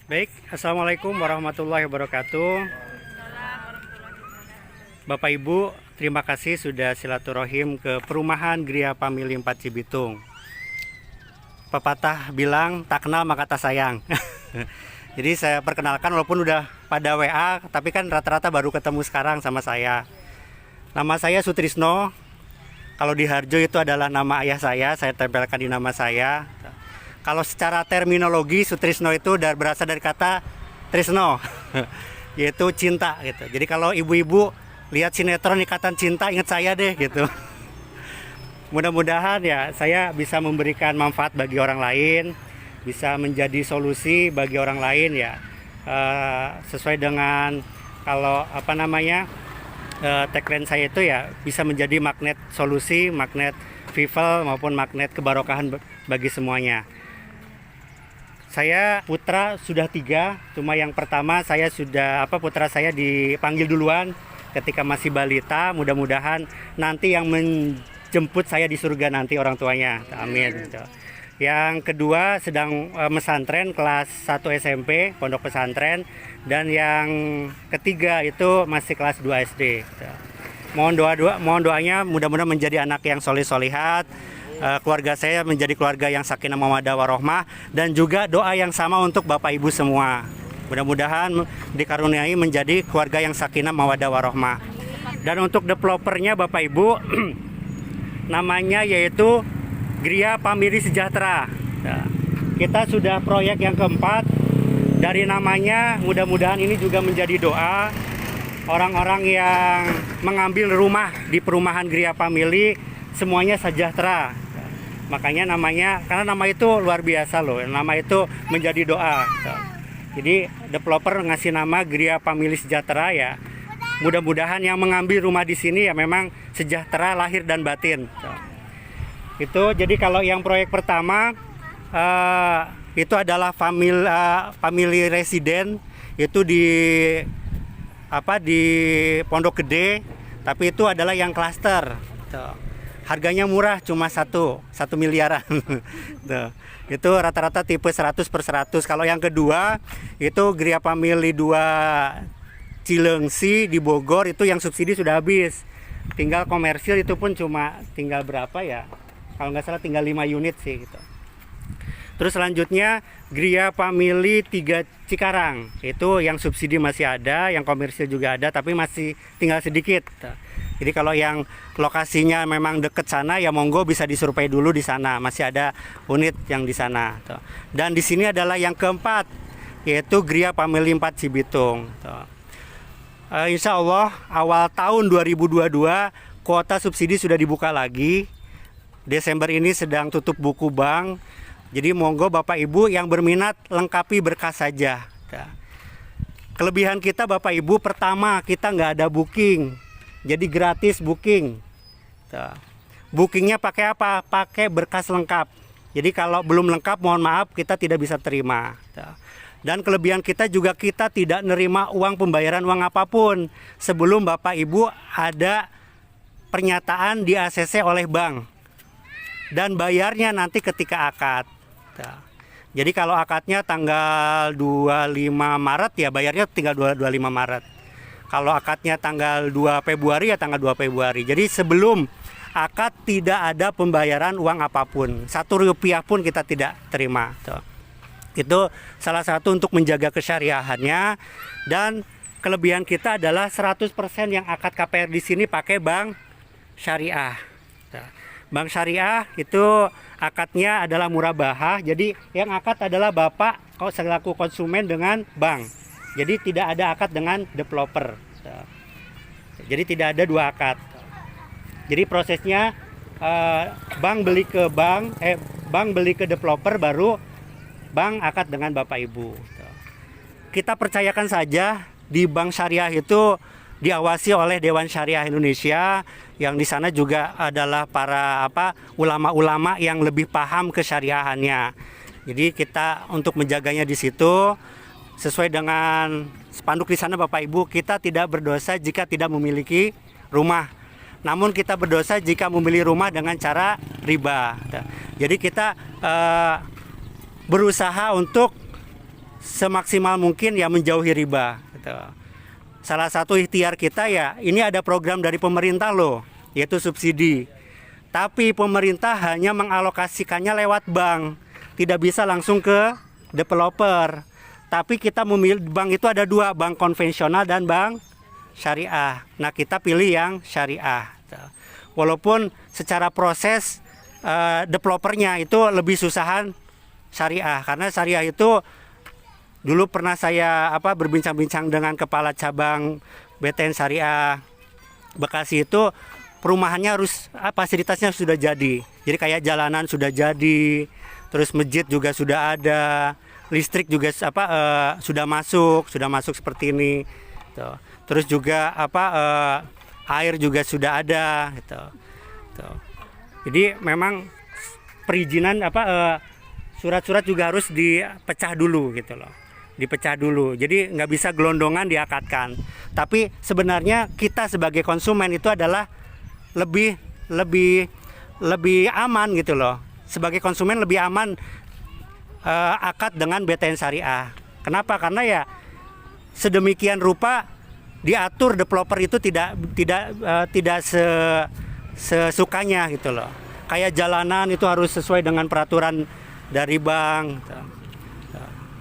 Baik, Assalamualaikum warahmatullahi wabarakatuh. Bapak Ibu, terima kasih sudah silaturahim ke perumahan Gria Family 4 Cibitung. Pepatah bilang tak kenal maka tak sayang. Jadi saya perkenalkan walaupun udah pada WA, tapi kan rata-rata baru ketemu sekarang sama saya. Nama saya Sutrisno. Kalau di Harjo itu adalah nama ayah saya tempelkan di nama saya. Kalau secara terminologi Sutrisno itu berasal dari kata Trisno, yaitu cinta gitu. Jadi kalau ibu-ibu lihat sinetron Ikatan Cinta ingat saya deh gitu. Mudah-mudahan ya saya bisa memberikan manfaat bagi orang lain, bisa menjadi solusi bagi orang lain ya. Sesuai dengan kalau tagline saya itu ya bisa menjadi magnet solusi, magnet vital maupun magnet kebarokahan bagi semuanya. Saya putra sudah 3, cuma yang pertama putra saya dipanggil duluan ketika masih balita. Mudah-mudahan nanti yang menjemput saya di surga nanti orang tuanya, amin. Yang kedua sedang mesantren kelas 1 SMP, pondok pesantren. Dan yang ketiga itu masih kelas 2 SD. Mohon doanya mudah-mudahan menjadi anak yang soleh-solihat. Keluarga saya menjadi keluarga yang sakinah mawaddah warohmah, dan juga doa yang sama untuk Bapak Ibu semua. Mudah-mudahan dikaruniai menjadi keluarga yang sakinah mawaddah warohmah. Dan untuk developernya Bapak Ibu namanya yaitu Gria Family Sejahtera. Kita sudah proyek yang keempat. Dari namanya mudah-mudahan ini juga menjadi doa orang-orang yang mengambil rumah di perumahan Gria Family semuanya sejahtera. Makanya namanya, karena nama itu luar biasa loh, nama itu menjadi doa. Jadi developer ngasih nama Gria Family Sejahtera ya. Mudah-mudahan yang mengambil rumah di sini ya memang sejahtera lahir dan batin. Itu jadi kalau yang proyek pertama itu adalah family resident, itu di Pondok Gede, tapi itu adalah yang klaster. Harganya murah, cuma 1 miliaran. Itu rata-rata tipe 100/100. Kalau yang kedua itu Gria Family 2 Cilengsi di Bogor, itu yang subsidi sudah habis. Tinggal komersil itu pun cuma tinggal berapa ya? Kalau nggak salah tinggal 5 unit sih gitu. Terus selanjutnya Gria Family 3 Cikarang, itu yang subsidi masih ada, yang komersil juga ada, tapi masih tinggal sedikit. Jadi kalau yang lokasinya memang deket sana ya monggo bisa disurvei dulu di sana, masih ada unit yang di sana. Dan di sini adalah yang keempat, yaitu Gria Family 4 Cibitung. Insya Allah awal tahun 2022 kuota subsidi sudah dibuka lagi. Desember ini sedang tutup buku bank. Jadi monggo Bapak Ibu yang berminat lengkapi berkas saja. Kelebihan kita Bapak Ibu, pertama kita nggak ada booking, jadi gratis booking. Bookingnya pakai apa? Pakai berkas lengkap. Jadi kalau belum lengkap mohon maaf kita tidak bisa terima. Dan kelebihan kita juga kita tidak nerima uang pembayaran uang apapun sebelum Bapak Ibu ada pernyataan di ACC oleh bank. Dan bayarnya nanti ketika akad. Jadi kalau akadnya tanggal 25 Maret ya bayarnya tinggal 25 Maret. Kalau akadnya tanggal 2 Februari ya tanggal 2 Februari. Jadi sebelum akad tidak ada pembayaran uang apapun. 1 rupiah pun kita tidak terima. Itu salah satu untuk menjaga kesyariahannya. Dan kelebihan kita adalah 100% yang akad KPR di sini pakai bank syariah. Bank syariah itu akadnya adalah murabahah. Jadi yang akad adalah Bapak selaku konsumen dengan bank. Jadi tidak ada akad dengan developer. Jadi tidak ada 2 akad. Jadi prosesnya bank beli ke developer, baru bank akad dengan Bapak Ibu. Kita percayakan saja di bank syariah itu diawasi oleh Dewan Syariah Indonesia, yang di sana juga adalah para ulama-ulama yang lebih paham kesyariahannya. Jadi kita untuk menjaganya di situ sesuai dengan spanduk di sana Bapak Ibu, kita tidak berdosa jika tidak memiliki rumah. Namun kita berdosa jika memilih rumah dengan cara riba. Jadi kita berusaha untuk semaksimal mungkin ya menjauhi riba gitu. Salah satu ikhtiar kita ya, ini ada program dari pemerintah loh, yaitu subsidi. Tapi pemerintah hanya mengalokasikannya lewat bank, tidak bisa langsung ke developer. Tapi kita memilih bank itu ada dua, bank konvensional dan bank syariah. Nah kita pilih yang syariah. Walaupun secara proses developernya itu lebih susahan syariah, karena syariah itu dulu pernah saya berbincang-bincang dengan kepala cabang BTN Syariah Bekasi itu. Perumahannya harus fasilitasnya sudah jadi kayak jalanan sudah jadi, terus masjid juga sudah ada, listrik juga sudah masuk seperti ini tuh. Terus juga air juga sudah ada gitu. Tuh. Jadi memang perizinan surat-surat juga harus dipecah dulu gitu loh, dipecah dulu. Jadi nggak bisa gelondongan diakatkan. Tapi sebenarnya kita sebagai konsumen itu adalah lebih aman gitu loh. Sebagai konsumen lebih aman akad dengan BTN Syariah. Kenapa? Karena ya sedemikian rupa diatur developer itu tidak sesukanya gitu loh. Kayak jalanan itu harus sesuai dengan peraturan dari bank.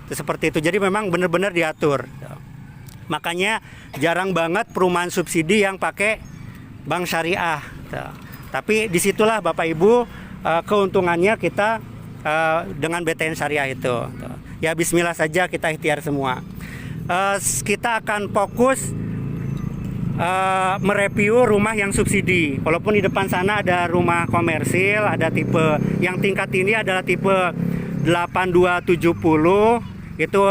Itu seperti itu. Jadi memang benar-benar diatur. Makanya jarang banget perumahan subsidi yang pakai bank syariah. Tapi disitulah Bapak Ibu keuntungannya kita dengan BTN Syariah itu. Ya bismillah saja kita ikhtiar semua. Kita akan fokus mereview rumah yang subsidi. Walaupun di depan sana ada rumah komersil, ada tipe yang tingkat ini adalah tipe 8270, itu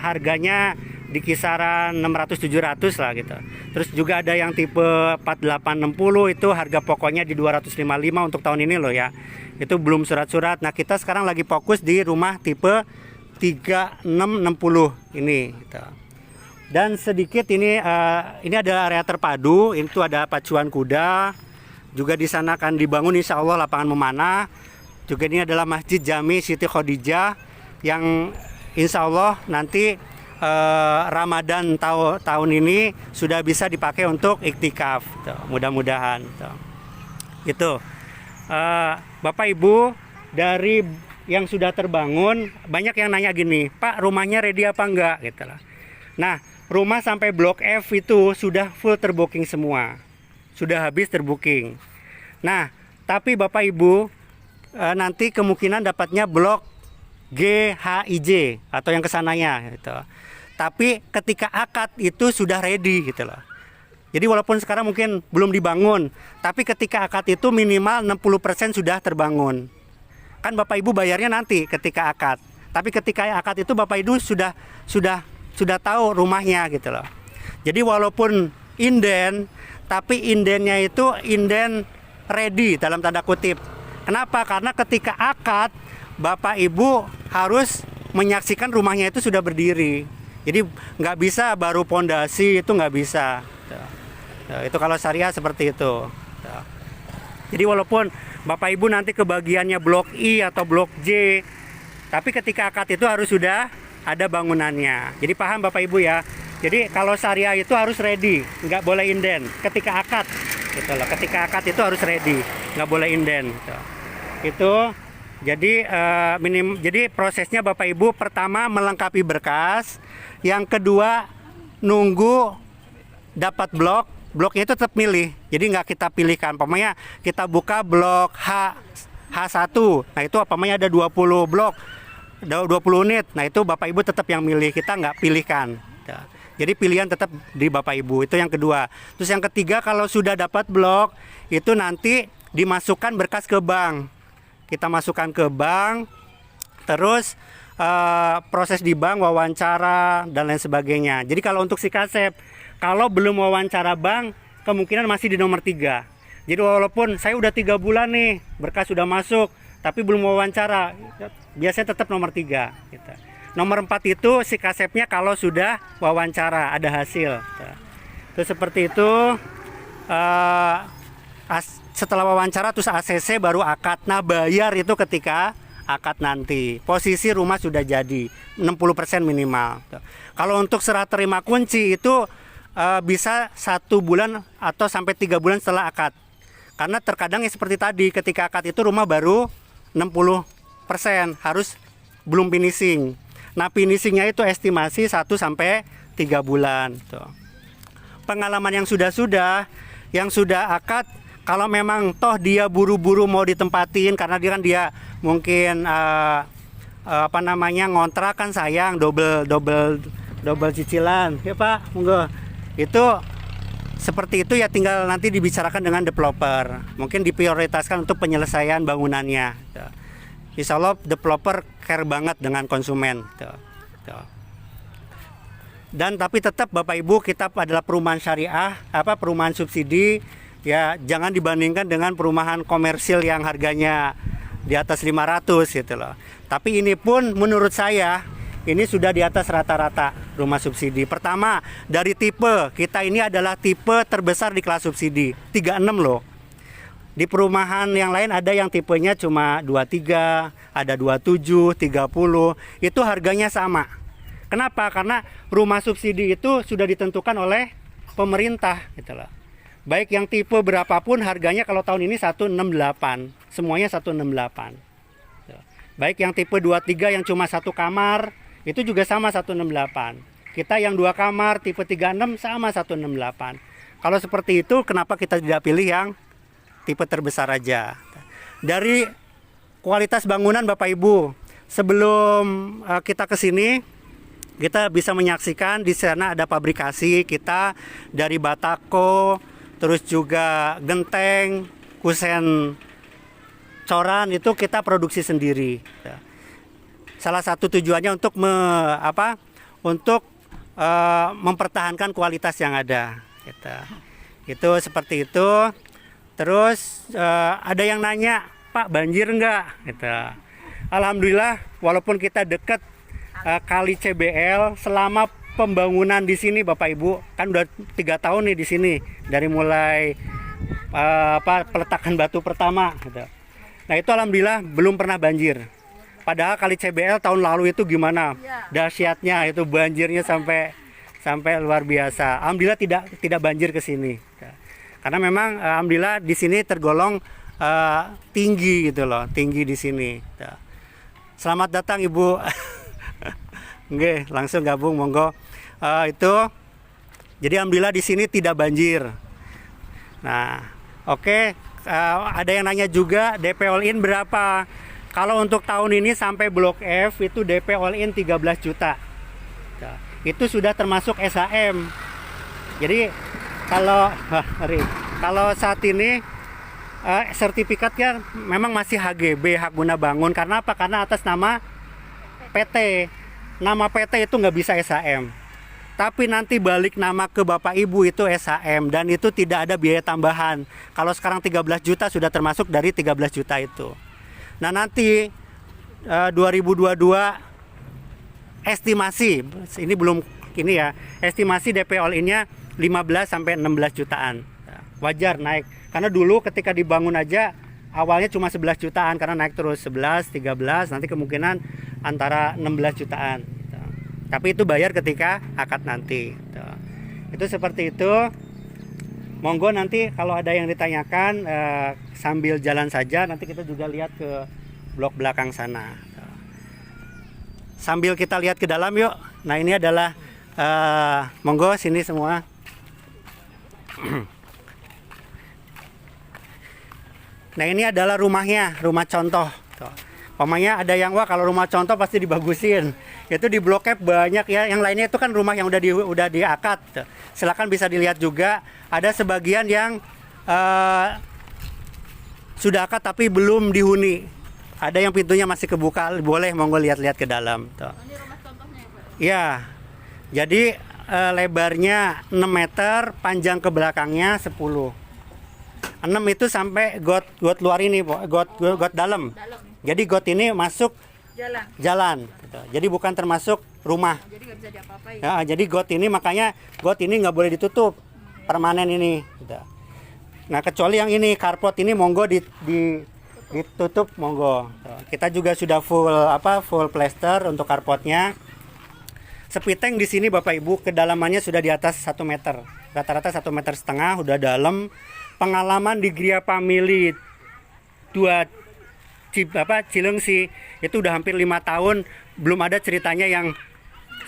harganya di kisaran 600-700 lah gitu. Terus juga ada yang tipe 4860, itu harga pokoknya di 255 untuk tahun ini loh ya. Itu belum surat-surat. Nah kita sekarang lagi fokus di rumah tipe 3660 ini gitu. Dan sedikit ini ada area terpadu, itu ada pacuan kuda. Juga di sana akan dibangun insya Allah lapangan memanah. Juga ini adalah Masjid Jami Siti Khadijah yang insya Allah nanti Ramadan tahun ini sudah bisa dipakai untuk iktikaf, mudah-mudahan. Itu Bapak Ibu dari yang sudah terbangun banyak yang nanya gini, Pak rumahnya ready apa enggak gitu lah. Nah rumah sampai blok F itu sudah full terbooking semua, sudah habis terbooking. Nah tapi Bapak Ibu nanti kemungkinan dapatnya blok G, H, I, J atau yang kesananya gitu. Tapi ketika akad itu sudah ready gitu loh. Jadi walaupun sekarang mungkin belum dibangun, tapi ketika akad itu minimal 60% sudah terbangun. Kan Bapak Ibu bayarnya nanti ketika akad. Tapi ketika akad itu Bapak Ibu sudah tahu rumahnya gitu loh. Jadi walaupun inden, tapi indennya itu inden ready dalam tanda kutip. Kenapa? Karena ketika akad Bapak Ibu harus menyaksikan rumahnya itu sudah berdiri. Jadi nggak bisa baru pondasi, itu nggak bisa. Itu kalau syariah seperti itu. Jadi walaupun Bapak Ibu nanti kebagiannya blok I atau blok J, tapi ketika akad itu harus sudah ada bangunannya. Jadi paham Bapak Ibu ya. Jadi kalau syariah itu harus ready, nggak boleh inden. Ketika akad, gitu loh. Ketika akad itu harus ready, nggak boleh inden. Gitu. Itu jadi prosesnya Bapak Ibu pertama melengkapi berkas, yang kedua nunggu dapat bloknya itu tetap milih. Jadi nggak kita pilihkan. Pokoknya kita buka blok H1. Nah itu apamanya ada 20 blok, 20 unit. Nah itu Bapak Ibu tetap yang milih, kita nggak pilihkan. Jadi pilihan tetap di Bapak Ibu. Itu yang kedua. Terus yang ketiga kalau sudah dapat blok itu nanti dimasukkan berkas ke bank. Kita masukkan ke bank, terus proses di bank, wawancara dan lain sebagainya. Jadi kalau untuk si kasep, kalau belum wawancara bank, kemungkinan masih di nomor 3. Jadi walaupun saya udah 3 bulan nih, berkas sudah masuk, tapi belum wawancara, biasanya tetap nomor 3. Gitu. Nomor 4 itu si kasepnya kalau sudah wawancara, ada hasil. Gitu. Terus seperti itu. Setelah wawancara terus ACC baru akad. Nah bayar itu ketika akad nanti. Posisi rumah sudah jadi 60% minimal. Kalau untuk serah terima kunci itu bisa 1 bulan atau sampai 3 bulan setelah akad. Karena terkadang ya seperti tadi, ketika akad itu rumah baru 60% harus belum finishing. Nah, finishingnya itu estimasi 1 sampai 3 bulan. Tuh. Pengalaman yang sudah akad, kalau memang toh dia buru-buru mau ditempatin karena dia mungkin ngontrak kan sayang, double cicilan ya Pak, monggo. Itu seperti itu ya, tinggal nanti dibicarakan dengan developer, mungkin diprioritaskan untuk penyelesaian bangunannya. Insya Allah developer care banget dengan konsumen. Dan tapi tetap Bapak Ibu, kita adalah perumahan syariah, perumahan subsidi, ya jangan dibandingkan dengan perumahan komersil yang harganya di atas 500 gitu loh. Tapi ini pun menurut saya ini sudah di atas rata-rata rumah subsidi. Pertama, dari tipe, kita ini adalah tipe terbesar di kelas subsidi, 36 loh. Di perumahan yang lain ada yang tipenya cuma 23, ada 27, 30, itu harganya sama. Kenapa? Karena rumah subsidi itu sudah ditentukan oleh pemerintah gitu loh. Baik yang tipe berapapun harganya, kalau tahun ini 168, semuanya 168. Baik yang tipe 23 yang cuma 1 kamar, itu juga sama 168. Kita yang 2 kamar tipe 36 sama 168. Kalau seperti itu, kenapa kita tidak pilih yang tipe terbesar aja? Dari kualitas bangunan Bapak Ibu, sebelum kita ke sini, kita bisa menyaksikan di sana ada pabrikasi kita dari batako, terus juga genteng, kusen coran, itu kita produksi sendiri. Salah satu tujuannya untuk mempertahankan kualitas yang ada. Itu seperti itu. Terus ada yang nanya, Pak banjir enggak? Alhamdulillah, walaupun kita dekat kali CBL, selama pembangunan di sini Bapak Ibu, kan udah 3 tahun nih di sini, dari mulai peletakan batu pertama. Nah itu alhamdulillah belum pernah banjir. Padahal kali CBL tahun lalu itu gimana dahsyatnya, itu banjirnya sampai luar biasa. Alhamdulillah tidak banjir ke sini. Karena memang alhamdulillah di sini tergolong tinggi gitu loh, tinggi di sini. Selamat datang Ibu. Oke, langsung gabung monggo. Itu jadi alhamdulillah di sini tidak banjir. Nah, oke, ada yang nanya juga DP all in berapa? Kalau untuk tahun ini sampai Blok F itu DP all in 13 juta. Itu sudah termasuk SHM. Jadi kalau saat ini sertifikatnya memang masih HGB, hak guna bangun. Karena apa? Karena atas nama PT. Nama PT itu nggak bisa SHM. Tapi nanti balik nama ke Bapak Ibu itu SHM, dan itu tidak ada biaya tambahan. Kalau sekarang 13 juta sudah termasuk dari 13 juta itu. Nah nanti 2022 estimasi, ini belum ini ya, estimasi DP all in-nya 15 sampai 16 jutaan. Wajar naik, karena dulu ketika dibangun aja awalnya cuma 11 jutaan, karena naik terus 11, 13, nanti kemungkinan antara 16 jutaan. Tapi itu bayar ketika akad nanti. Itu seperti itu. Monggo nanti kalau ada yang ditanyakan sambil jalan saja, nanti kita juga lihat ke blok belakang sana. Sambil kita lihat ke dalam yuk. Nah ini adalah monggo sini semua. Nah ini adalah rumahnya, rumah contoh. Pokoknya ada yang wah kalau rumah contoh pasti dibagusin. Itu di Blok F banyak ya. Yang lainnya itu kan rumah yang udah diakad. Silakan bisa dilihat juga. Ada sebagian yang sudah akad tapi belum dihuni. Ada yang pintunya masih kebuka. Boleh monggo lihat-lihat ke dalam. Ini rumah contohnya ya Pak? Ya. Jadi lebarnya 6 meter, panjang ke belakangnya 10. 6 itu sampai got luar ini, got dalam. Jadi got ini masuk jalan. Gitu. Jadi bukan termasuk rumah. Jadi nggak bisa diapa-apain. Ya, jadi got ini makanya got ini nggak boleh ditutup permanen ini. Gitu. Nah kecuali yang ini carport ini monggo ditutup monggo. Tuh, kita juga sudah full plester untuk carportnya. Sepi tank di sini Bapak Ibu kedalamannya sudah di atas 1 meter. Rata-rata 1,5 meter udah dalam. Pengalaman di Gria Family 2 Cilengsi itu udah hampir 5 tahun belum ada ceritanya yang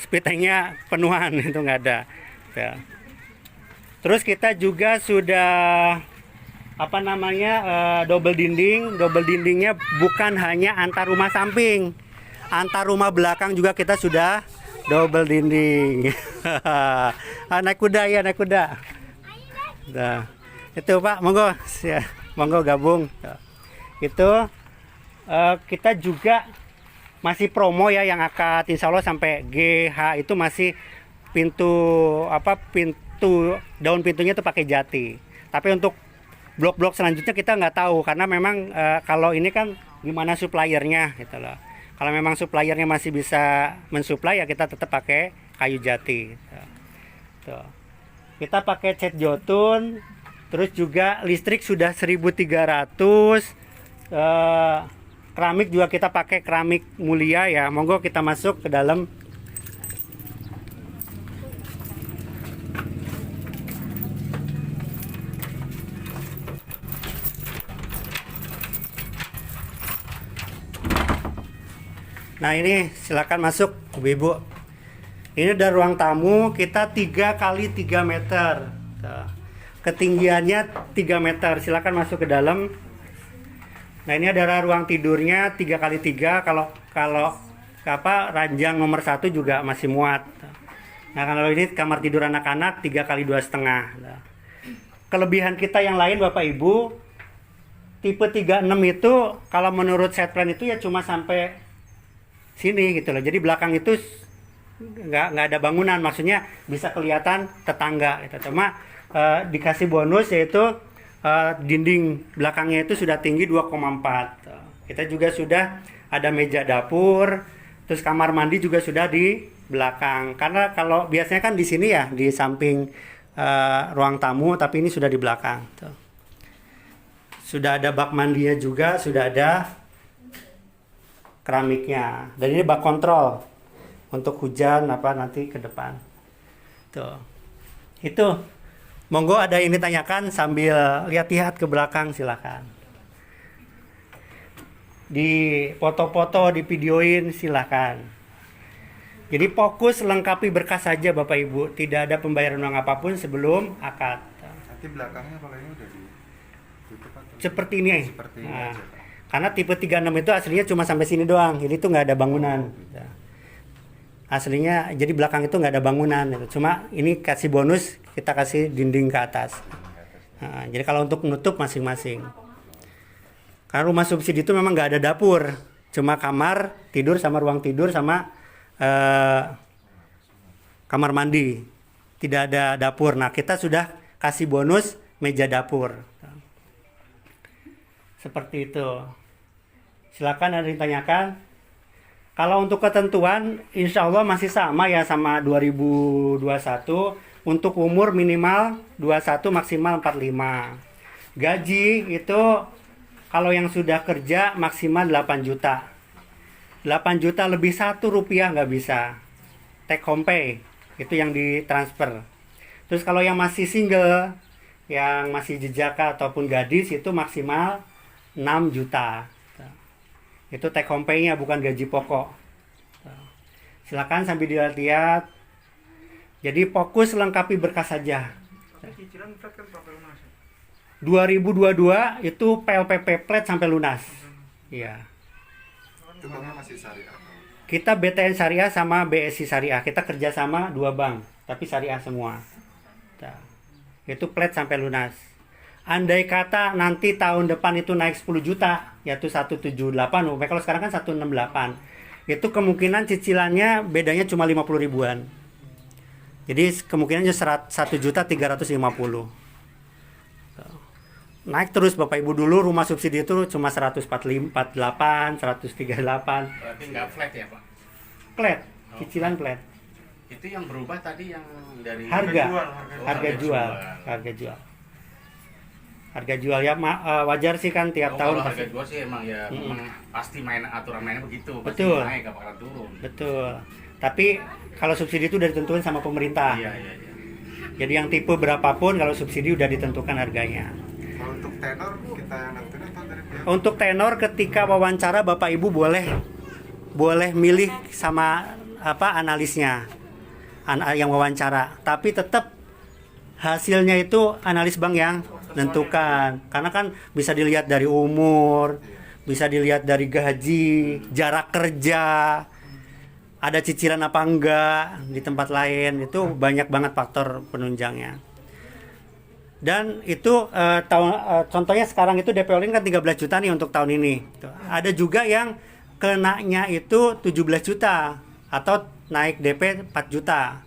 speed tanknya penuhan itu nggak ada. Ya. Terus kita juga sudah double dindingnya bukan hanya antar rumah samping, antar rumah belakang juga kita sudah double dinding. Naik kuda ya, naik kuda. Nah, itu Pak, monggo gabung. Itu kita juga masih promo ya yang akad insya Allah sampai GH itu masih pintu daun pintunya itu pakai jati. Tapi untuk blok-blok selanjutnya kita nggak tahu karena memang kalau ini kan gimana suppliernya gitu loh. Kalau memang suppliernya masih bisa mensuplai ya kita tetap pakai kayu jati. Tuh. Kita pakai cat jotun, terus juga listrik sudah 1.300. Keramik juga kita pakai keramik mulia ya. Monggo kita masuk ke dalam. Nah ini silakan masuk Ibu-ibu. Ini ada ruang tamu kita 3 kali 3 meter. Ketinggiannya 3 meter. Silakan masuk ke dalam. Nah ini adalah ruang tidurnya 3 kali 3. Kalau ranjang nomor 1 juga masih muat. Nah kalau ini kamar tidur anak-anak 3 kali 2,5. Kelebihan kita yang lain Bapak Ibu, tipe 36 itu kalau menurut set plan itu ya cuma sampai sini gitu loh. Jadi belakang itu nggak ada bangunan, maksudnya bisa kelihatan tetangga gitu. Cuma dikasih bonus yaitu dinding belakangnya itu sudah tinggi 2,4. Kita juga sudah ada meja dapur, terus kamar mandi juga sudah di belakang. Karena kalau biasanya kan di sini ya di samping ruang tamu, tapi ini sudah di belakang. Tuh. Sudah ada bak mandinya juga, sudah ada keramiknya. Dan ini bak kontrol untuk hujan nanti ke depan. Tuh. Itu. Monggo ada yang ditanyakan sambil lihat-lihat ke belakang silakan. Di foto-foto, di videoin silakan. Jadi fokus lengkapi berkas saja Bapak Ibu, tidak ada pembayaran uang apapun sebelum akad. Nanti belakangnya kalau ini udah ditutup atau Seperti ini. seperti ini Nah, aja, Pak. karena tipe 36 itu aslinya cuma sampai sini doang, jadi itu nggak ada bangunan. Aslinya jadi belakang itu nggak ada bangunan, cuma ini kasih bonus kita kasih dinding ke atas. Nah, jadi kalau untuk menutup masing-masing. Karena rumah subsidi itu memang nggak ada dapur, cuma kamar tidur sama ruang tidur sama kamar mandi, tidak ada dapur. Nah kita sudah kasih bonus meja dapur. Seperti itu. Silakan ada yang ditanyakan. Kalau untuk ketentuan, insya Allah masih sama ya sama 2021. Untuk umur minimal 21 maksimal 45. Gaji itu kalau yang sudah kerja maksimal 8 juta. 8 juta lebih 1 rupiah nggak bisa. Take home pay, itu yang ditransfer. Terus kalau yang masih single, yang masih jejaka ataupun gadis itu maksimal 6 juta. Itu take home pay-nya bukan gaji pokok. Silakan sambil dilihat-lihat. Jadi fokus lengkapi berkas saja. 2022 itu PLPP plat sampai lunas. Iya. Itu banknya masih syariah. Kita BTN Syariah sama BSI Syariah. Kita kerjasama 2 bank, tapi syariah semua. Nah, itu plat sampai lunas. Andai kata nanti tahun depan itu naik 10 juta, yaitu 178, kalau sekarang kan 168. Itu kemungkinan cicilannya bedanya cuma 50 ribuan. Jadi kemungkinannya 1.350.000. Naik terus Bapak Ibu. Dulu rumah subsidi itu cuma 148, 138. Berarti nggak flat ya Pak? Flat, cicilan flat. Itu yang berubah tadi yang dari Harga jual. jual. Harga jual ya wajar sih kan tiap tahun kalau pasti. harga jual sih emang ya memang pasti aturan mainnya begitu, pasti Betul. naik gak bakalan turun. Betul. Tapi kalau subsidi itu udah ditentuin sama pemerintah. Iya, iya, iya. Jadi yang tipe berapapun kalau subsidi udah ditentukan harganya. Kalau untuk tenor kita yang nentuin atau dari pihak? Untuk tenor ketika wawancara Bapak Ibu boleh milih sama analisnya yang wawancara, tapi tetap hasilnya itu analis bank yang menentukan. Karena kan bisa dilihat dari umur, bisa dilihat dari gaji, jarak kerja, ada cicilan apa enggak di tempat lain, itu banyak banget faktor penunjangnya. Dan itu contohnya sekarang itu DP All-in kan 13 juta nih untuk tahun ini. Ada juga yang kenanya itu 17 juta atau naik DP 4 juta.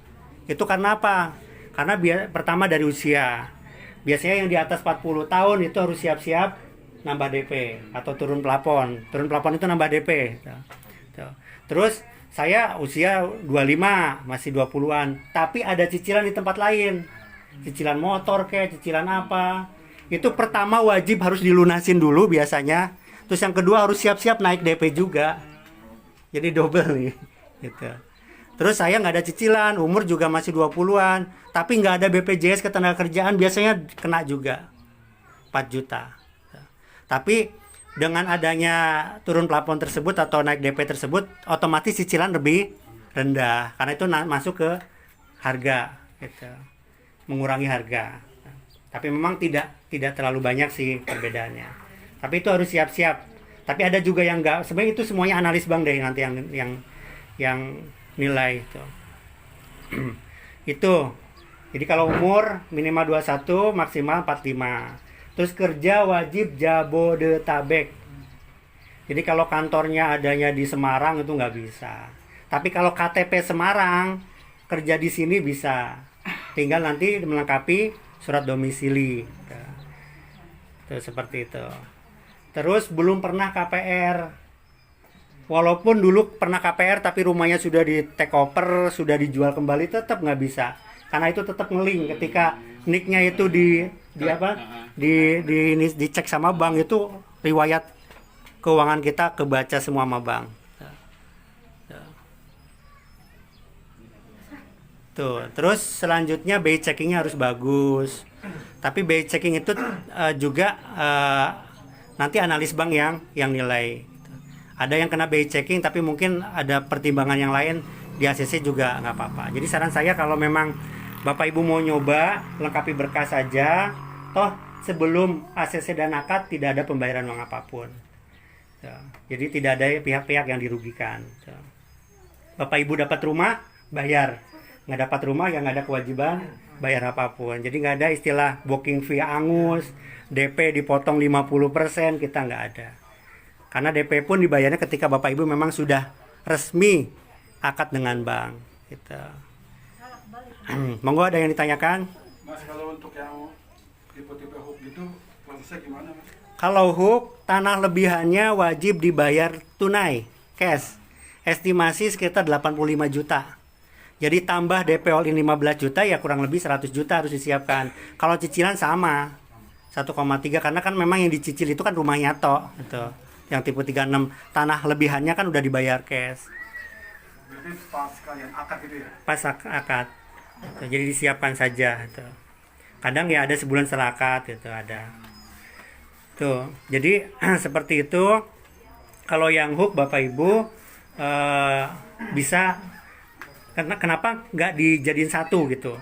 Itu karena apa? Karena pertama dari usia. Biasanya yang di atas 40 tahun itu harus siap-siap nambah DP atau turun plafon. Turun plafon itu nambah DP. Terus saya usia 25, masih 20-an, tapi ada cicilan di tempat lain. Cicilan motor kayak cicilan apa. Itu pertama wajib harus dilunasin dulu biasanya. Terus yang kedua harus siap-siap naik DP juga. Jadi double nih. Gitu. Terus saya nggak ada cicilan, umur juga masih 20-an, tapi nggak ada BPJS Ketenagakerjaan, biasanya kena juga 4 juta. Tapi dengan adanya turun plafon tersebut atau naik DP tersebut, otomatis cicilan lebih rendah, karena itu masuk ke harga, gitu. Mengurangi harga. Tapi memang tidak terlalu banyak sih perbedaannya. Tapi itu harus siap-siap. Tapi ada juga yang nggak, sebenarnya itu semuanya analis bank deh nanti yang nilai itu. Itu. Jadi kalau umur minimal 21, maksimal 45. Terus kerja wajib Jabodetabek. Jadi kalau kantornya adanya di Semarang itu nggak bisa. Tapi kalau KTP Semarang, kerja di sini bisa. Tinggal nanti melengkapi surat domisili. Itu seperti itu. Terus belum pernah KPR. Walaupun dulu pernah KPR tapi rumahnya sudah di take over, sudah dijual kembali, tetap nggak bisa. Karena itu tetap ngeling ketika nicknya itu dicek sama bank, itu riwayat keuangan kita kebaca semua sama bank. Tuh, terus selanjutnya BI checkingnya harus bagus. Tapi BI checking itu juga nanti analis bank yang nilai. Ada yang kena BI checking tapi mungkin ada pertimbangan yang lain di ACC juga nggak apa-apa. Jadi saran saya kalau memang Bapak Ibu mau nyoba, lengkapi berkas saja. Toh sebelum ACC dan akad tidak ada pembayaran uang apapun. Jadi tidak ada pihak-pihak yang dirugikan. Bapak Ibu dapat rumah, bayar. Nggak dapat rumah, ya nggak ada kewajiban bayar apapun. Jadi nggak ada istilah booking fee angus, DP dipotong 50%, kita nggak ada. Karena DP pun dibayarnya ketika Bapak Ibu memang sudah resmi akad dengan bank. Gitu. Monggo ada yang ditanyakan? Mas, kalau untuk yang tipe-tipe hook gitu, prosesnya gimana, Mas? Kalau hook, tanah lebihannya wajib dibayar tunai, cash. Estimasi sekitar 85 juta. Jadi tambah DP all in 15 juta, ya kurang lebih 100 juta harus disiapkan. Kalau cicilan sama, 1,3, karena kan memang yang dicicil itu kan rumahnya tok. Gitu. Yang tipe 36, tanah lebihannya kan udah dibayar cash. Berarti pas kalian akad gitu ya? Pas akad. Jadi disiapkan saja. Gitu. Kadang ya ada sebulan setelah akad, gitu ada. Tuh, jadi seperti itu. Kalau yang hook Bapak Ibu bisa, karena kenapa nggak dijadiin satu gitu?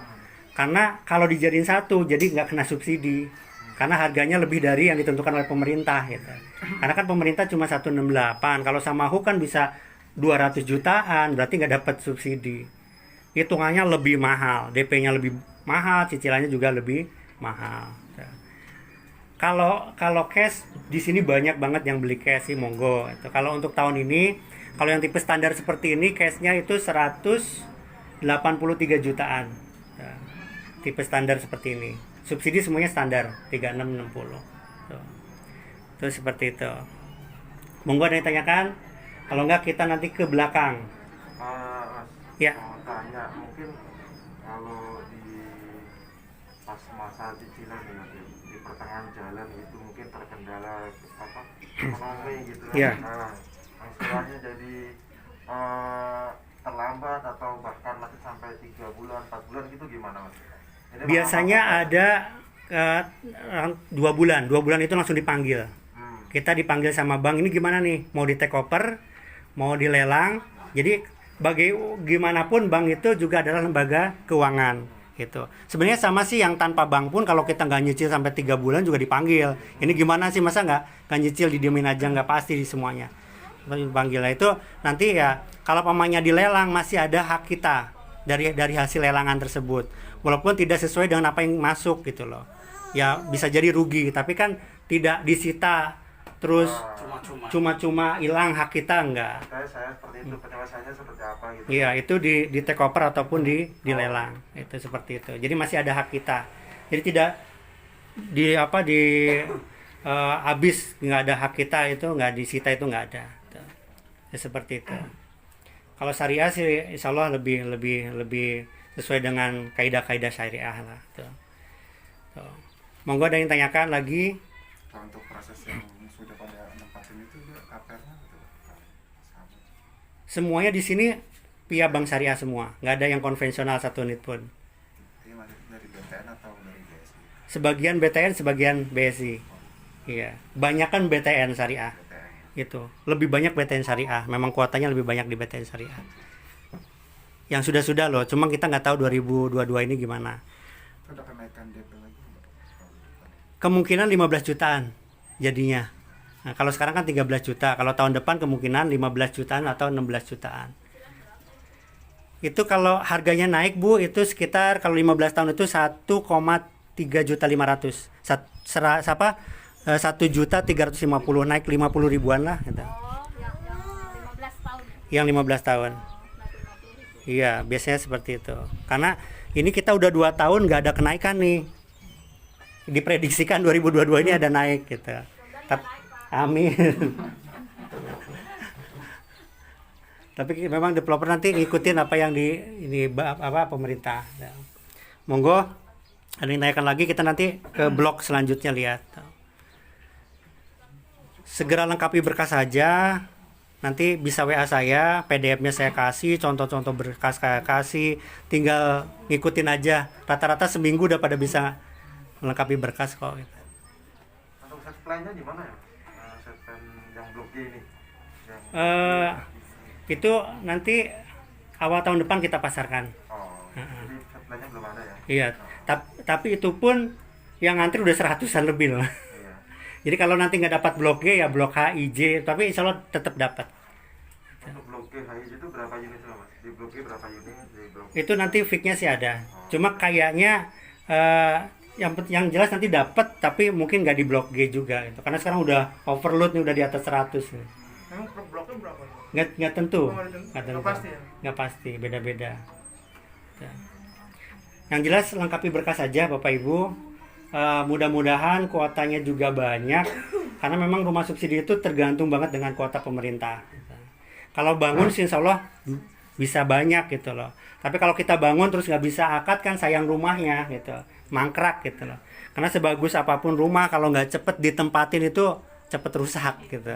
Karena kalau dijadiin satu, jadi nggak kena subsidi. Karena harganya lebih dari yang ditentukan oleh pemerintah gitu. Karena kan pemerintah cuma 168. Kalau sama hook kan bisa 200 jutaan, berarti nggak dapat subsidi. Hitungannya lebih mahal, DP-nya lebih mahal, cicilannya juga lebih mahal. Kalau cash di sini banyak banget yang beli cash sih, monggo. Itu kalau untuk tahun ini, kalau yang tipe standar seperti ini cashnya itu 183 jutaan. Tipe standar seperti ini. Subsidi semuanya standar 3660. Tuh seperti itu. Monggo ada yang tanyakan? Kalau enggak kita nanti ke belakang. Mas, Ya. mau tanya, mungkin kalau di pas masa cicilan ya, itu pertengahan jalan itu mungkin terkendala apa ekonomi gitu kan. Iya. Nah, istilahnya jadi terlambat atau bahkan masih sampai 3 bulan 4 bulan gitu gimana mas? Ini Biasanya ada 2 bulan itu langsung dipanggil. Kita dipanggil sama bank, ini gimana nih, mau di take over, mau dilelang. Jadi gimana pun bank itu juga adalah lembaga keuangan gitu. Sebenarnya sama sih yang tanpa bank pun, kalau kita nggak nyicil sampai 3 bulan juga dipanggil. Ini gimana sih, masa nggak nyicil, didiemin aja, nggak pasti di semuanya. Dipanggil lah itu nanti ya, kalau pamannya dilelang masih ada hak kita dari hasil lelangan tersebut. Walaupun tidak sesuai dengan apa yang masuk gitu loh. Ya bisa jadi rugi, tapi kan tidak disita terus cuma-cuma hilang hak kita, enggak. Saya seperti itu, penyelesaiannya seperti apa gitu. Iya, itu di take over ataupun dilelang. Itu seperti itu. Jadi masih ada hak kita. Jadi tidak habis, nggak ada hak kita, itu nggak disita, itu nggak ada. Ya, seperti itu. Kalau syariah sih insya Allah lebih sesuai dengan kaidah-kaidah syariah lah. Tuh. Monggo ada yang tanyakan lagi? Kalau untuk proses yang sudah pada nempatin itu KPR-nya gitu. Semuanya di sini via bank syariah semua, nggak ada yang konvensional satu unit pun. Ini dari BTN atau dari BSI? Sebagian BTN, sebagian BSI. Iya, banyak kan BTN syariah. Gitu. Lebih banyak BTN syariah. Memang kuotanya lebih banyak di BTN syariah. Yang sudah loh, cuma kita nggak tahu 2022 ini gimana. Itu ada kenaikan DP lagi? Kemungkinan 15 jutaan jadinya. Nah, kalau sekarang kan 13 juta. Kalau tahun depan kemungkinan 15 jutaan atau 16 jutaan. Itu kalau harganya naik, Bu, itu sekitar kalau 15 tahun itu 1,3.500.000. 1.350.000, naik 50 ribuan lah gitu. Yang 15 tahun. Iya, biasanya seperti itu. Karena ini kita udah 2 tahun nggak ada kenaikan nih. Diprediksikan 2022 ini ada naik gitu. Amin. Tapi memang developer nanti ngikutin apa yang pemerintah. Monggo, ada yang tanyakan lagi, kita nanti ke blog selanjutnya lihat. Segera lengkapi berkas saja. Nanti bisa WA saya, PDF-nya saya kasih, contoh-contoh berkas saya kasih, tinggal ngikutin aja. Rata-rata seminggu udah pada bisa melengkapi berkas kok. Untuk set plan-nya gimana ya? Set plan yang blok G ini. Itu nanti awal tahun depan kita pasarkan. Jadi set plan-nya belum ada ya? Iya, tapi itu pun yang ngantri udah 100-an lebih loh. Iya. Jadi kalau nanti nggak dapat blok G ya blok H, I, J, tapi insya Allah tetap dapat. Untuk blok G, HI itu berapa unit loh mas? Di blok G berapa unit? Di blok Itu nanti fix-nya sih ada. Cuma kayaknya yang jelas nanti dapat, tapi mungkin nggak di blok G juga gitu. Karena sekarang udah overload nih, udah di atas 100 nih. Emang per bloknya berapa? Nggak tentu. Nggak pasti ya? Nggak pasti, beda-beda. Ya. Yang jelas lengkapi berkas saja Bapak Ibu. Mudah-mudahan kuotanya juga banyak, karena memang rumah subsidi itu tergantung banget dengan kuota pemerintah. Kalau bangun sih insya Allah bisa banyak gitu loh. Tapi kalau kita bangun terus nggak bisa akad kan sayang rumahnya gitu, mangkrak gitu loh. Karena sebagus apapun rumah, kalau nggak cepet ditempatin itu cepet rusak gitu.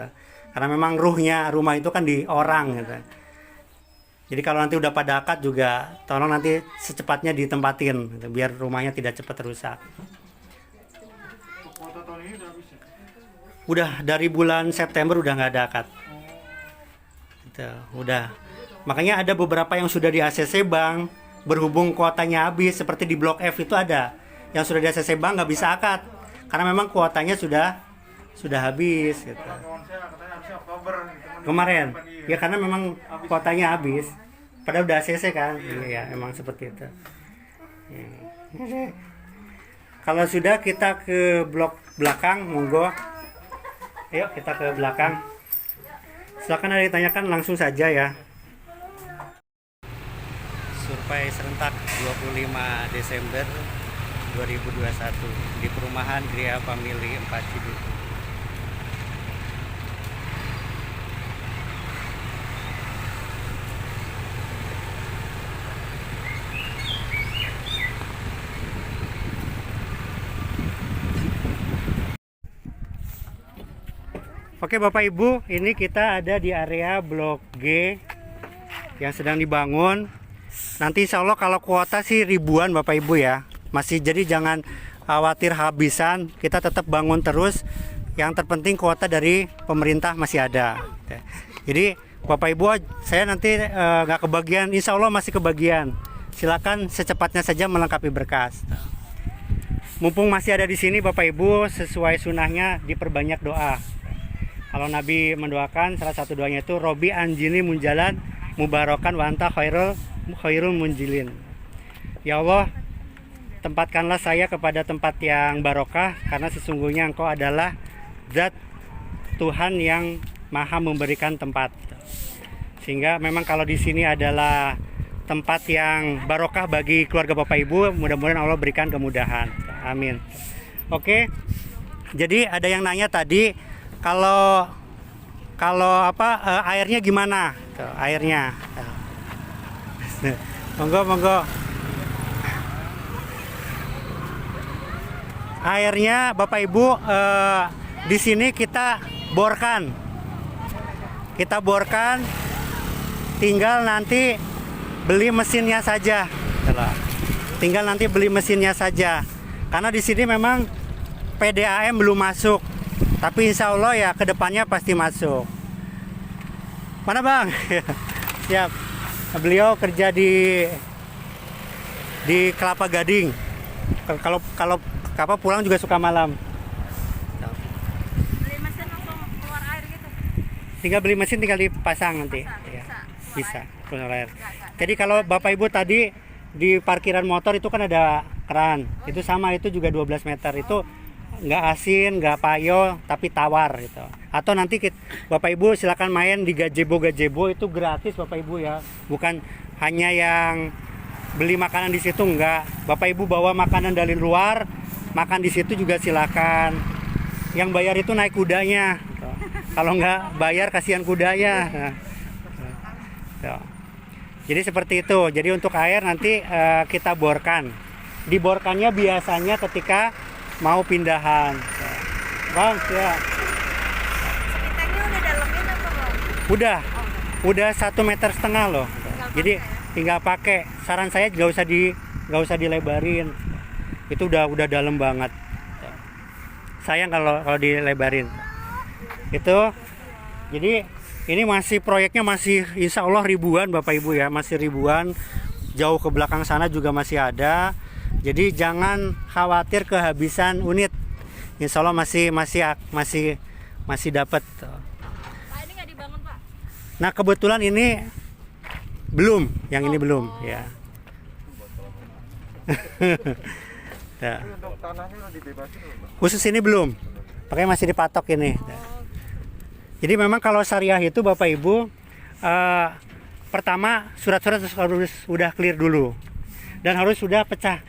Karena memang ruhnya rumah itu kan di orang gitu. Jadi kalau nanti udah pada akad juga tolong nanti secepatnya ditempatin gitu, biar rumahnya tidak cepat rusak. Kuota tahun ini udah habis ya? Udah dari bulan September udah nggak ada akad. Gitu, udah. Makanya ada beberapa yang sudah di ACC Bank, berhubung kuotanya habis, seperti di Blok F itu ada yang sudah di ACC Bank nggak bisa akad karena memang kuotanya sudah habis gitu. Kawan saya katanya harusnya Oktober gitu. Kemarin ya karena memang kuotanya habis, padahal udah ACC kan. Iya, emang seperti itu. Ya. Kalau sudah kita ke blok belakang, monggo. Ayo kita ke belakang. Silakan ada ditanyakan langsung saja ya. Survei serentak 25 Desember 2021 di perumahan Gria Family 4 Cidutu. Oke Bapak Ibu, ini kita ada di area Blok G yang sedang dibangun. Nanti insya Allah kalau kuota sih ribuan Bapak Ibu ya. Masih, jadi jangan khawatir habisan, kita tetap bangun terus. Yang terpenting kuota dari pemerintah masih ada. Jadi Bapak Ibu, saya nanti nggak kebagian, insya Allah masih kebagian. Silakan secepatnya saja melengkapi berkas. Mumpung masih ada di sini Bapak Ibu, sesuai sunahnya diperbanyak doa. Kalau Nabi mendoakan, salah satu doanya itu Robi anjini munjalan mubarokan wa anta khairul munjilin. Ya Allah, tempatkanlah saya kepada tempat yang barokah, karena sesungguhnya Engkau adalah zat Tuhan yang maha memberikan tempat. Sehingga memang kalau di sini adalah tempat yang barokah bagi keluarga Bapak Ibu, mudah-mudahan Allah berikan kemudahan. Amin. Oke. Jadi ada yang nanya tadi, kalau airnya gimana? Tuh, airnya. Monggo. Airnya Bapak Ibu di sini kita borkan. Tinggal nanti beli mesinnya saja. Karena di sini memang PDAM belum masuk. Tapi insya Allah ya kedepannya pasti masuk. Mana Bang? Siap. Beliau kerja di Kelapa Gading. Kalau pulang juga suka malam. Beli mesin langsung keluar air gitu. Tinggal beli mesin, tinggal dipasang nanti. Bisa. Keluar air. Jadi kalau Bapak Ibu tadi di parkiran motor itu kan ada keran. Itu sama, itu juga 12 meter. Itu nggak asin, nggak payo, tapi tawar gitu. Atau nanti Bapak Ibu silakan main di gazebo itu gratis Bapak Ibu ya. Bukan hanya yang beli makanan di situ, enggak. Bapak Ibu bawa makanan dari luar, makan di situ juga silakan. Yang bayar itu naik kudanya. Gitu. Kalau nggak bayar kasihan kudanya. Gitu. Jadi seperti itu. Jadi untuk air nanti kita borkan. Diborkannya biasanya ketika mau pindahan. Bang, ya. Tanknya udah dalemin apa Bang? Udah 1,5 meter loh. Jadi tinggal pakai. Saran saya nggak usah dilebarin. Itu udah dalam banget. Sayang kalau dilebarin. Itu. Jadi ini proyeknya masih insya Allah ribuan Bapak Ibu ya, masih ribuan. Jauh ke belakang sana juga masih ada. Jadi jangan khawatir kehabisan unit. Insya Allah masih dapat. Pak, ini nggak dibangun Pak? Nah kebetulan ini belum, yang ini belum ya. Tapi untuk tanahnya udah dibebasin belum, Bang? Khusus ini belum, makanya masih dipatok ini. Jadi memang kalau syariah itu Bapak Ibu, pertama surat-surat harus sudah clear dulu dan harus sudah pecah.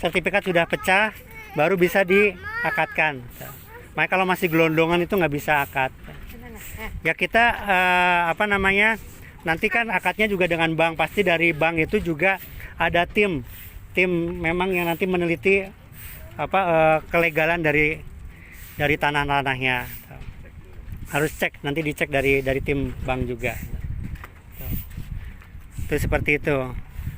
Sertifikat sudah pecah, baru bisa diakadkan. Makanya kalau masih gelondongan itu nggak bisa akad. Ya kita nanti kan akadnya juga dengan bank. Pasti dari bank itu juga ada tim memang yang nanti meneliti kelegalan dari tanah-tanahnya. Harus cek, nanti dicek dari tim bank juga. Itu seperti itu.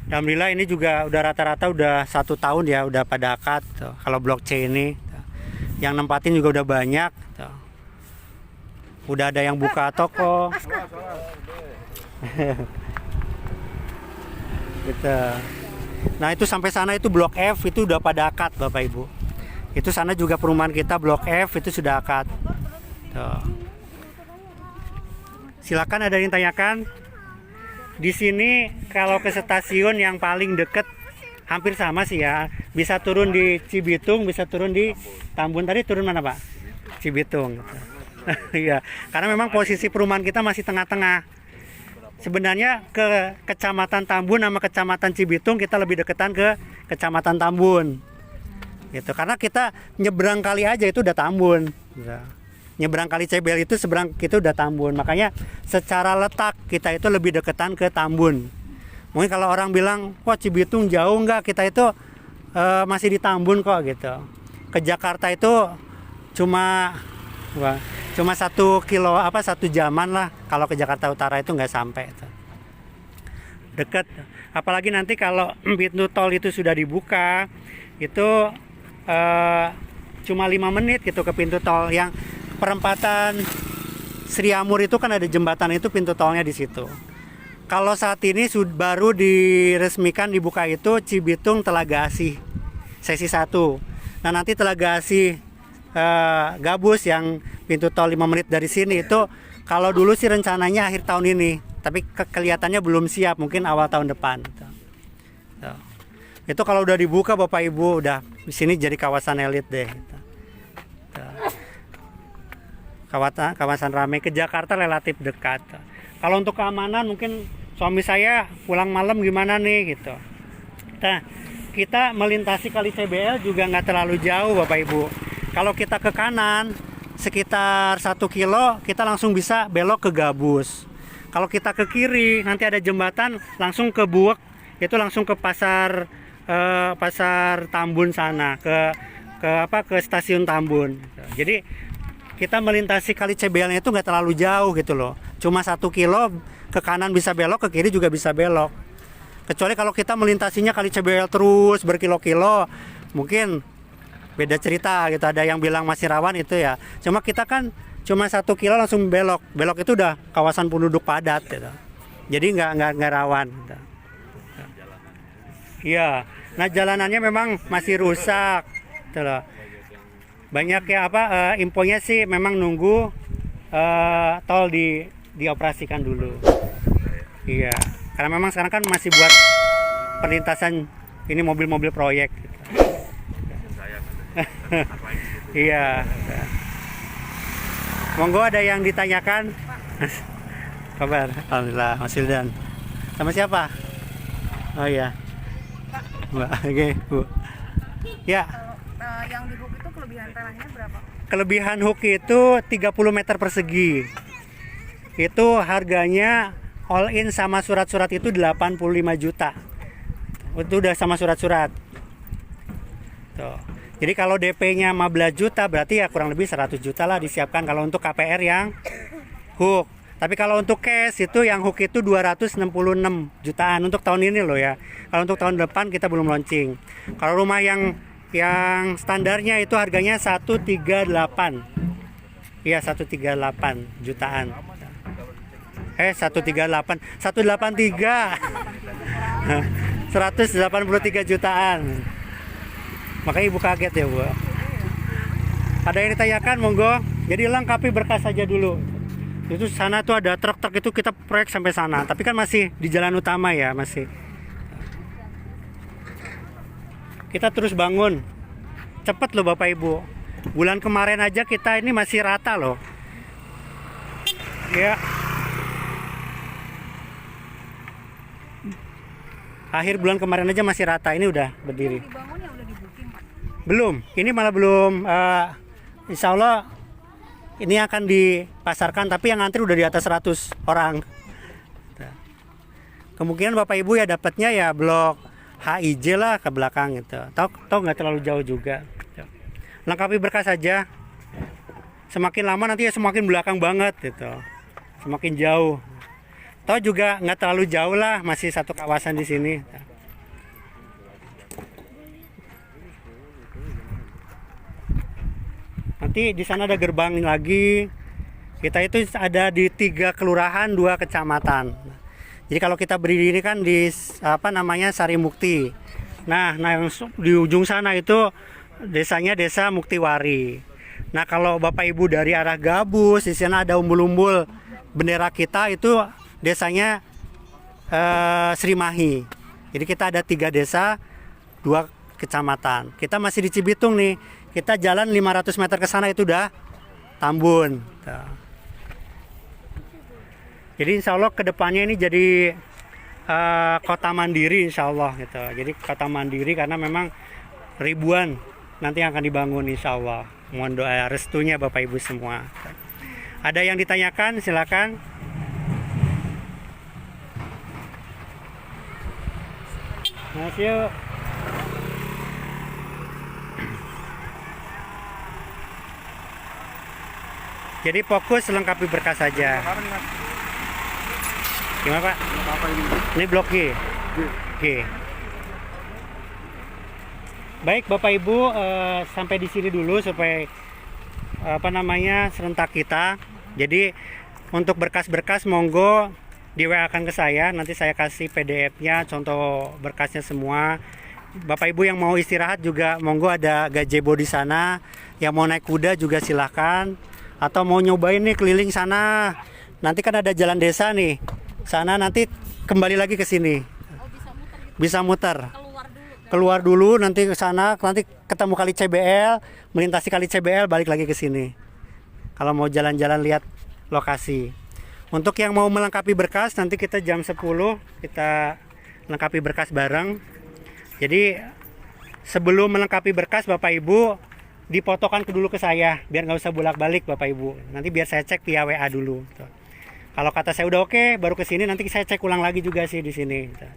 Alhamdulillah ini juga udah rata-rata udah 1 tahun ya, udah pada akad tuh. Kalau blok C ini yang nempatin juga udah banyak tuh. Udah ada yang buka toko gitu. Nah itu sampai sana itu blok F itu udah pada akad Bapak Ibu. Itu sana juga perumahan kita blok F itu sudah akad tuh. Silakan, ada yang tanyakan? Di sini kalau ke stasiun yang paling deket hampir sama sih ya. Bisa turun di Cibitung, bisa turun di Tambun. Tadi turun mana Pak? Cibitung. Iya, karena memang posisi perumahan kita masih tengah-tengah. Sebenarnya ke Kecamatan Tambun sama Kecamatan Cibitung kita lebih deketan ke Kecamatan Tambun. Gitu. Karena kita nyebrang kali aja itu udah Tambun. Gitu. Nyebrang kali Cebel itu seberang kita udah Tambun. Makanya secara letak kita itu lebih deketan ke Tambun. Mungkin kalau orang bilang, wah Cibitung jauh enggak, kita itu masih di Tambun kok gitu. Ke Jakarta itu cuma Cuma 1 kilo 1 jaman lah. Kalau ke Jakarta Utara itu nggak sampai. Deket. Apalagi nanti kalau pintu tol itu sudah dibuka, itu cuma 5 menit gitu ke pintu tol. Yang perempatan Sriamur itu kan ada jembatan itu, pintu tolnya di situ. Kalau saat ini baru diresmikan dibuka itu Cibitung Telaga Asih sesi 1. Nah nanti Telaga Asih Gabus yang pintu tol 5 menit dari sini itu kalau dulu sih rencananya akhir tahun ini, tapi kelihatannya belum siap, mungkin awal tahun depan. Itu kalau udah dibuka Bapak Ibu, udah di sini jadi kawasan elit deh. Kawasan ramai, ke Jakarta relatif dekat. Kalau untuk keamanan mungkin suami saya pulang malam gimana nih gitu. Nah, kita melintasi Kali CBL juga nggak terlalu jauh Bapak Ibu. Kalau kita ke kanan sekitar 1 kilo kita langsung bisa belok ke Gabus. Kalau kita ke kiri nanti ada jembatan langsung ke Buek, itu langsung ke pasar Tambun sana, ke stasiun Tambun. Jadi kita melintasi Kali CBL-nya itu nggak terlalu jauh gitu loh. Cuma 1 kilo ke kanan bisa belok, ke kiri juga bisa belok. Kecuali kalau kita melintasinya Kali CBL terus berkilo-kilo, mungkin beda cerita gitu. Ada yang bilang masih rawan itu ya. Cuma kita kan cuma 1 kilo langsung belok. Belok itu udah kawasan penduduk padat gitu. Jadi nggak rawan. Gitu. Iya. Nah jalanannya memang masih rusak. Gitu loh. Banyak ya infonya sih memang nunggu tol dioperasikan dulu. Iya, karena memang sekarang kan masih buat perlintasan ini mobil-mobil proyek. Gitu. Iya. Monggo ada yang ditanyakan? Kabar? Alhamdulillah, Mas Wildan. Sama siapa? Oh iya. Mbak, oke, Bu. Ya. Yang di hook itu kelebihan tanahnya berapa? Kelebihan hook itu 30 meter persegi. Itu harganya all in sama surat-surat itu 85 juta. Itu udah sama surat-surat. Tuh. Jadi kalau DP-nya 15 juta berarti ya kurang lebih 100 juta lah disiapkan kalau untuk KPR yang hook. Tapi kalau untuk cash itu yang hook itu 266 jutaan untuk tahun ini loh ya. Kalau untuk tahun depan kita belum launching. Kalau rumah yang standarnya itu harganya 138. Iya 138 jutaan. 138, 183. 183 jutaan. Makanya Ibu kaget ya, Bu. Ada yang ditanyakan monggo. Jadi lengkapi berkas saja dulu. Itu sana tuh ada truk-truk itu kita proyek sampai sana, tapi kan masih di jalan utama ya, masih. Kita terus bangun. Cepet loh Bapak Ibu. Bulan kemarin aja kita ini masih rata loh. Ya. Akhir bulan kemarin aja masih rata, ini udah berdiri. Dibangun ya udah di-booking, Pak? Belum, ini malah belum. Insya Allah ini akan dipasarkan, tapi yang ngantri udah di atas 100 orang. Kemungkinan Bapak Ibu ya dapatnya ya blok HIJ lah ke belakang gitu. Toh nggak terlalu jauh juga. Lengkapi berkas saja. Semakin lama nanti ya semakin belakang banget gitu. Semakin jauh. Toh juga nggak terlalu jauh lah, masih satu kawasan di sini. Nanti di sana ada gerbang lagi. Kita itu ada di 3 kelurahan, 2 kecamatan. Jadi kalau kita berdiri ini kan di Sari Mukti. Nah yang di ujung sana itu desanya Desa Muktiwari. Nah kalau Bapak Ibu dari arah Gabus, di sana ada umbul-umbul bendera kita itu desanya Srimahi. Jadi kita ada 3 desa, 2 kecamatan. Kita masih di Cibitung nih. Kita jalan 500 meter ke sana itu udah Tambun. Jadi insya Allah kedepannya ini jadi kota mandiri insya Allah gitu. Jadi kota mandiri karena memang ribuan nanti yang akan dibangun insya Allah. Mohon doa restunya Bapak Ibu semua. Ada yang ditanyakan silakan. Mas yuk. Jadi fokus lengkapi berkas saja. Apa nih Mas? Gimana Pak? Apa ini? Ini blok G. G. Baik Bapak Ibu, sampai di sini dulu supaya serentak kita. Jadi untuk berkas-berkas monggo di WA-kan ke saya, nanti saya kasih PDF-nya, contoh berkasnya semua. Bapak Ibu yang mau istirahat juga monggo ada gazebo di sana. Yang mau naik kuda juga silahkan. Atau mau nyobain nih keliling sana. Nanti kan ada jalan desa nih. Sana nanti kembali lagi ke sini. Bisa muter. Keluar dulu nanti ke sana, nanti ketemu kali CBL, melintasi kali CBL balik lagi ke sini. Kalau mau jalan-jalan lihat lokasi. Untuk yang mau melengkapi berkas nanti kita jam 10 kita lengkapi berkas bareng. Jadi sebelum melengkapi berkas Bapak Ibu dipotokan dulu ke saya biar nggak usah bolak-balik Bapak Ibu. Nanti biar saya cek via WA dulu. Tuh. Kalau kata saya udah oke, baru ke sini nanti saya cek ulang lagi juga sih di sini. Tuh.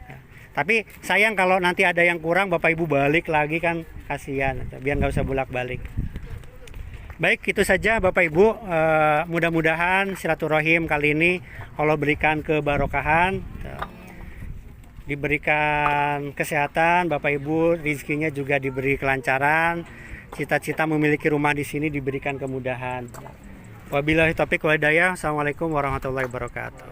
Nah, tapi sayang kalau nanti ada yang kurang Bapak Ibu balik lagi kan kasihan. Tuh. Biar nggak usah bolak-balik. Baik, itu saja Bapak Ibu. Mudah-mudahan silaturahim kali ini Allah berikan kebarokahan. Tuh. Diberikan kesehatan Bapak Ibu, rezekinya juga diberi kelancaran. Cita-cita memiliki rumah di sini diberikan kemudahan. Wabillahi taufiq wal hidayah. Assalamualaikum warahmatullahi wabarakatuh.